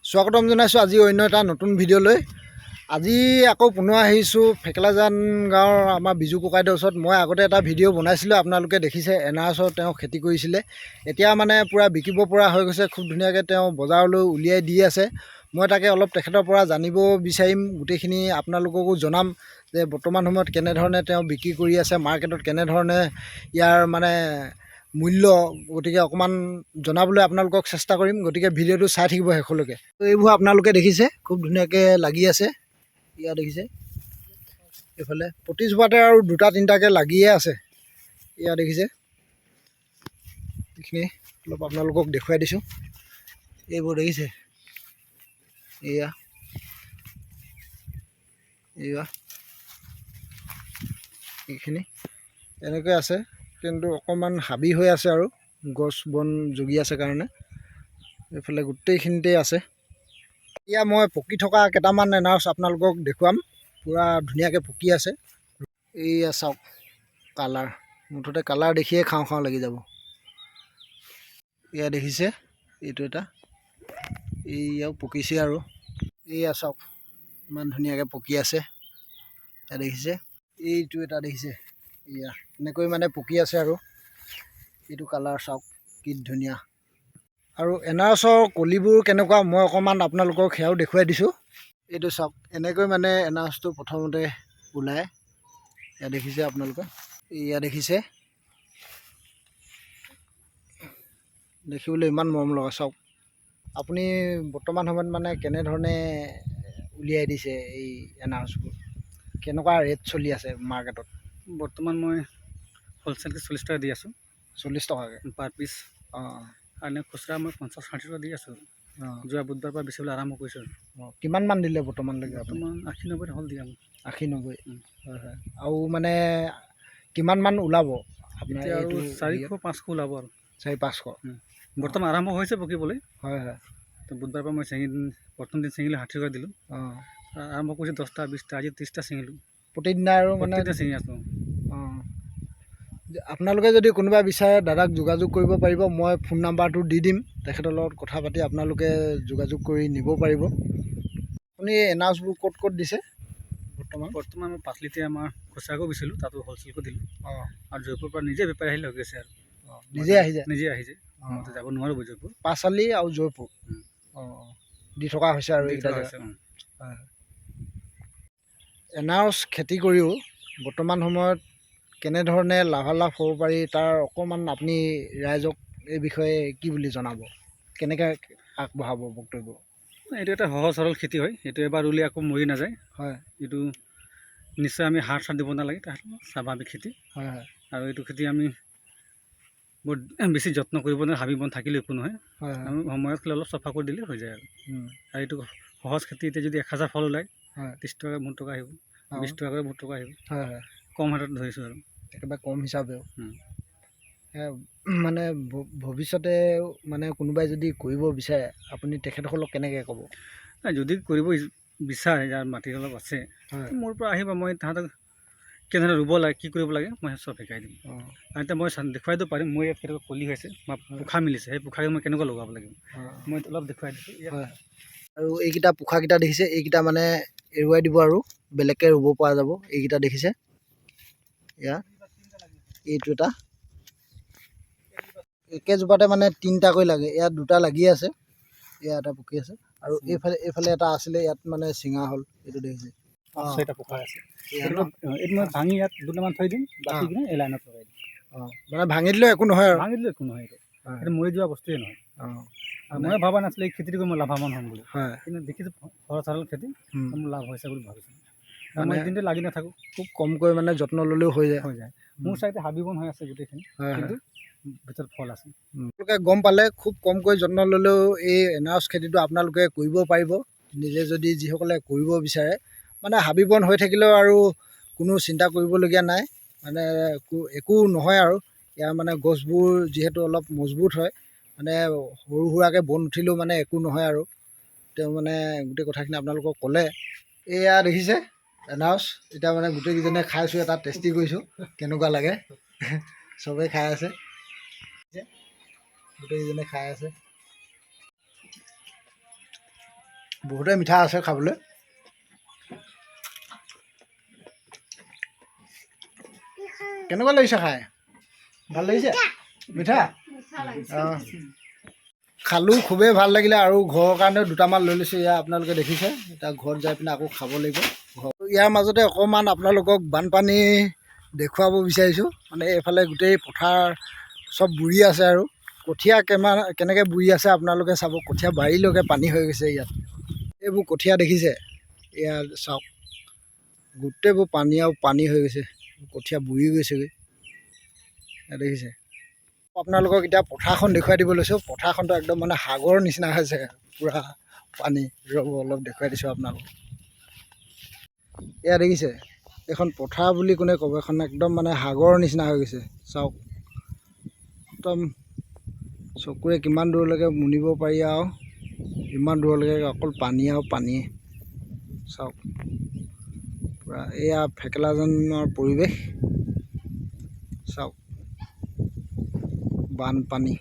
স্বাগতম জনাইছোঁ আজি অন্য এটা নতুন ভিডিঅ'লৈ। আজি আকৌ পুনৰ আহিছোঁ ফেকেলাজান গাঁৱৰ আমাৰ বিজু ককাইদেউৰ ওচৰত। মই আগতে এটা ভিডিঅ' বনাইছিলোঁ, আপোনালোকে দেখিছে। এনাৰছৰ তেওঁ খেতি কৰিছিলে, এতিয়া মানে পূৰা বিকিব পৰা হৈ গৈছে। খুব ধুনীয়াকৈ তেওঁ বজাৰলৈ উলিয়াই দি আছে। মই তাকে অলপ তেখেতৰ পৰা জানিব বিচাৰিম, গোটেইখিনি আপোনালোককো জনাম যে বৰ্তমান সময়ত কেনেধৰণে তেওঁ বিক্ৰী কৰি আছে, মাৰ্কেটত কেনেধৰণে ইয়াৰ মানে মূল্য, গতিকে অকণমান জনাবলৈ আপোনালোকক চেষ্টা কৰিম। গতিকে ভিডিঅ'টো চাই থাকিব শেষলৈকে। এইবোৰ আপোনালোকে দেখিছে খুব ধুনীয়াকৈ লাগি আছে। ইয়াত দেখিছে এইফালে প্ৰতিজোপাতে আৰু দুটা তিনিটাকৈ লাগিয়ে আছে। ইয়াত দেখিছে, এইখিনি অলপ আপোনালোকক দেখুৱাই দিছোঁ। এইবোৰ দেখিছে, এয়া এইখিনি এনেকৈ আছে, কিন্তু অকণমান হাবি হৈ আছে আৰু গছ বন জগি আছে কাৰণে। এইফালে গোটেইখিনিতেই আছে। এতিয়া মই পকি থকা কেইটামান এনাৰছ আপোনালোকক দেখুৱাম। পূৰা ধুনীয়াকৈ পকি আছে। এইয়া চাওক, কালাৰ, মুঠতে কালাৰ দেখিয়ে খাওঁ খাওঁ লাগি যাব। এয়া দেখিছে, এইটো এটা, এইয়াও পকিছে আৰু এইয়া চাওক ইমান ধুনীয়াকৈ পকি আছে। এয়া দেখিছে, এইটো এটা দেখিছে, এয়া এনেকৈ মানে পকি আছে। আৰু এইটো কালাৰ চাওক কি ধুনীয়া। আৰু এনাৰছৰ কলিবোৰ কেনেকুৱা মই অকণমান আপোনালোকক সেয়াও দেখুৱাই দিছোঁ। এইটো চাওক, এনেকৈ মানে এনাৰছটো প্ৰথমতে ওলায়। এয়া দেখিছে আপোনালোকে, এয়া দেখিছে, দেখিবলৈ ইমান মৰম লগা। চাওক আপুনি বৰ্তমান সময়ত মানে কেনেধৰণে উলিয়াই দিছে এই এনাৰছবোৰ, কেনেকুৱা ৰেট চলি আছে মাৰ্কেটত? বৰ্তমান মই হ'লচেলকৈ 40 টকা দি আছোঁ। 40 টকাকৈ পাৰ পিচ। অঁ, আৰু খুচুৰা মই 50-60 টকা দি আছোঁ। অঁ, যোৱা বুধবাৰৰ পৰা বেচিবলৈ আৰম্ভ কৰিছোঁ। অঁ, কিমানমান দিলে বৰ্তমানলৈকে? বৰ্তমান 80-90 হ'ল দিয়া। 80-90, হয় হয়। আৰু মানে কিমানমান ওলাব আপোনাৰ? এতিয়া আৰু এইটো 400-500 ওলাব আৰু 400-500 বৰ্তমান আৰম্ভ হৈছে পকিবলৈ। হয় হয়। তো বুধবাৰৰ পৰা মই প্ৰথম দিন ছিঙিলোঁ 60 টকা দিলোঁ। অঁ, আৰম্ভ কৰিছোঁ 10টা 20টা, আজি 30টা ছিঙিলোঁ। প্ৰতিদিনাই আৰু মানে প্ৰতিদিনে ছিঙি আছোঁ। অঁ, আপোনালোকে যদি কোনোবা বিচাৰে দাদাক যোগাযোগ কৰিব পাৰিব। মই ফোন নাম্বাৰটো দি দিম, তেখেতৰ লগত কথা পাতি আপোনালোকে যোগাযোগ কৰি নিব পাৰিব। আপুনি এনাৰছবোৰ ক'ত ক'ত দিছে বৰ্তমান মই 5 লিটাৰ আমাৰ খুচুৰাকো বেচিলোঁ, তাতো হ'লচেলকো দিলোঁ। অঁ, আৰু জয়পুৰৰ পৰা নিজে বেপাৰী আহি লৈ গৈছে আৰু নিজে আহি যায়? নিজে আহিছে, মইতো যাব নোৱাৰোঁ জয়পুৰ। পাঁচআলি আৰু জয়পুৰ, অঁ, দি থকা হৈছে আৰু এইকেইটা জেগাত। হয়। এনাৰছ খেতি কৰিও বৰ্তমান সময়ত কেনেধৰণে লাভালাভ হ'ব পাৰি, তাৰ অকণমান আপুনি ৰাইজক এই বিষয়ে কি বুলি জনাব, কেনেকৈ আগবঢ়াব বক্তব্য? এইটো এটা সহজ সৰল খেতি হয়। এইটো এবাৰ ৰুলে আকৌ মৰি নাযায়। হয়। এইটো নিশ্চয় আমি সাৰ চাৰ দিব নালাগে, তাহাঁতৰ স্বাভাৱিক খেতি। হয় হয়। আৰু এইটো খেতি আমি বৰ বেছি যত্ন কৰিব নোৱাৰে, হাবি বন থাকিলে একো নহয়। হয় হয়। আমি সময়ত অলপ চাফা কৰি দিলে হৈ যায় আৰু এইটো সহজ খেতি। এতিয়া যদি 1000 ফল ওলায়, 30 টকা মুঠ টকা আহিব, 20 টকাকৈ মুঠ টকা আহিব। হয় হয়। কম হাতত ধৰিছোঁ আৰু একেবাৰে কম হিচাপেও মানে ভৱিষ্যতে মানে কোনোবাই যদি কৰিব বিচাৰে, আপুনি তেখেতসকলক কেনেকৈ ক'ব? যদি কৰিব বিচাৰে, যাৰ মাটি অলপ আছে, মোৰ পৰা আহিব। মই তাহাঁতক কেনেধৰণে ৰুব লাগে, কি কৰিব লাগে, মই চব শিকাই দিম। আৰু এতিয়া মই দেখুৱাই দিব পাৰিম। মোৰ ইয়াত কেনেকুৱা কলি হৈছে বা পোখা মিলিছে, সেই পোখাকে মই কেনেকুৱা লগাব লাগিব, মই অলপ দেখুৱাই দিছোঁ। হয়। আৰু এইকেইটা পোখাকেইটা দেখিছে, এইকেইটা মানে এৰুৱাই দিব আৰু বেলেগকৈ ৰুব পৰা যাব। এইকেইটা দেখিছে, এয়া এইটো এটা একেজোপাতে মানে 3টাকৈ লাগে। ইয়াত 2টা লাগি আছে, এয়া এটা পকি আছে। আৰু এইফালে এটা আছিলে, ইয়াত মানে চিঙা হ'ল। এইটো দেখিছে, 6টা পোখা আছে। এইটো মই ভাঙি ইয়াত 2টামান থৈ দিম, বাকী কিনে এই লাইনত লগাই দিম। অঁ, মানে ভাঙি দিলেও একো নহয় আৰু? ভাঙি দিলেও একো নহয়, এইটো মৰি যোৱা বস্তুৱে নহয়। অঁ, আৰু মই ভবা নাছিলোঁ এই খেতিটো কৰি মই লাভৱান হ'ম বুলি। হয়। কিন্তু দেখিছোঁ সহজ সৰল খেতি, মোৰ লাভ হৈছে বুলি ভাবিছোঁ। আৰু মানে মই দিনটো লাগি নাথাকোঁ, খুব কমকৈ মানে যত্ন ল'লেও হৈ যায়। মোৰ চাইডে হাবি বন হৈ আছে গোটেইখিনি, কিন্তু ভিতৰত ফল আছে। আপোনালোকে গম পালে, খুব কমকৈ যত্ন ল'লেও এই এনাৰছ খেতিটো আপোনালোকে কৰিব পাৰিব। নিজে যদি যিসকলে কৰিব বিচাৰে, মানে হাবি বন হৈ থাকিলেও আৰু কোনো চিন্তা কৰিবলগীয়া নাই। মানে একো নহয় আৰু ইয়াৰ মানে গছবোৰ যিহেতু অলপ মজবুত হয়, মানে সৰু সুৰাকৈ বন উঠিলেও মানে একো নহয় আৰু। তেওঁ মানে গোটেই কথাখিনি আপোনালোকক ক'লে। এয়া দেখিছে এনাৰছ, এতিয়া মানে গোটেইকেইজনে খাইছোঁ, এটা টেষ্টি কৰিছোঁ, কেনেকুৱা লাগে। চবেই খাই আছে, গোটেইকেইজনে খাই আছে। বহুতে মিঠা আছে খাবলৈ। কেনেকুৱা লাগিছে খাই? ভাল লাগিছে? মিঠা? অঁ, খালোঁ, খুবেই ভাল লাগিলে। আৰু ঘৰৰ কাৰণে দুটামান লৈ লৈছোঁ। ইয়াৰ আপোনালোকে দেখিছে। এতিয়া ঘৰত যাই পিনে আকৌ খাব লাগিব। ইয়াৰ মাজতে অকণমান আপোনালোকক বানপানী দেখুৱাব বিচাৰিছোঁ। মানে এইফালে গোটেই পথাৰ চব বুৰি আছে আৰু কঠীয়া কেনেকৈ বুৰি আছে আপোনালোকে চাব। কঠীয়া বাৰীলৈকে পানী হৈ গৈছে ইয়াত। এইবোৰ কঠীয়া দেখিছে? ইয়াত চাওক, গোটেইবোৰ পানী আৰু পানী হৈ গৈছে। কঠীয়া বুৰি গৈছেগৈ, দেখিছে? আপোনালোকক এতিয়া পথাৰখন দেখুৱাই দিব লৈছোঁ। পথাৰখনটো একদম মানে সাগৰৰ নিচিনা হৈছে, পূৰা পানী। ৰ'ব অলপ দেখুৱাই দিছোঁ আপোনালোকক। এয়া দেখিছে? এইখন পথাৰ বুলি কোনে ক'ব, এখন একদম মানে সাগৰৰ নিচিনা হৈ গৈছে। চাওক, একদম চকুৰে কিমান দূৰলৈকে মুনিব পাৰি আৰু ইমান দূৰলৈকে অকল পানী আৰু পানীয়ে। চাওক, পূৰা এয়া ফেকেলাজনৰ পৰিৱেশ। চাওক, বানপানী।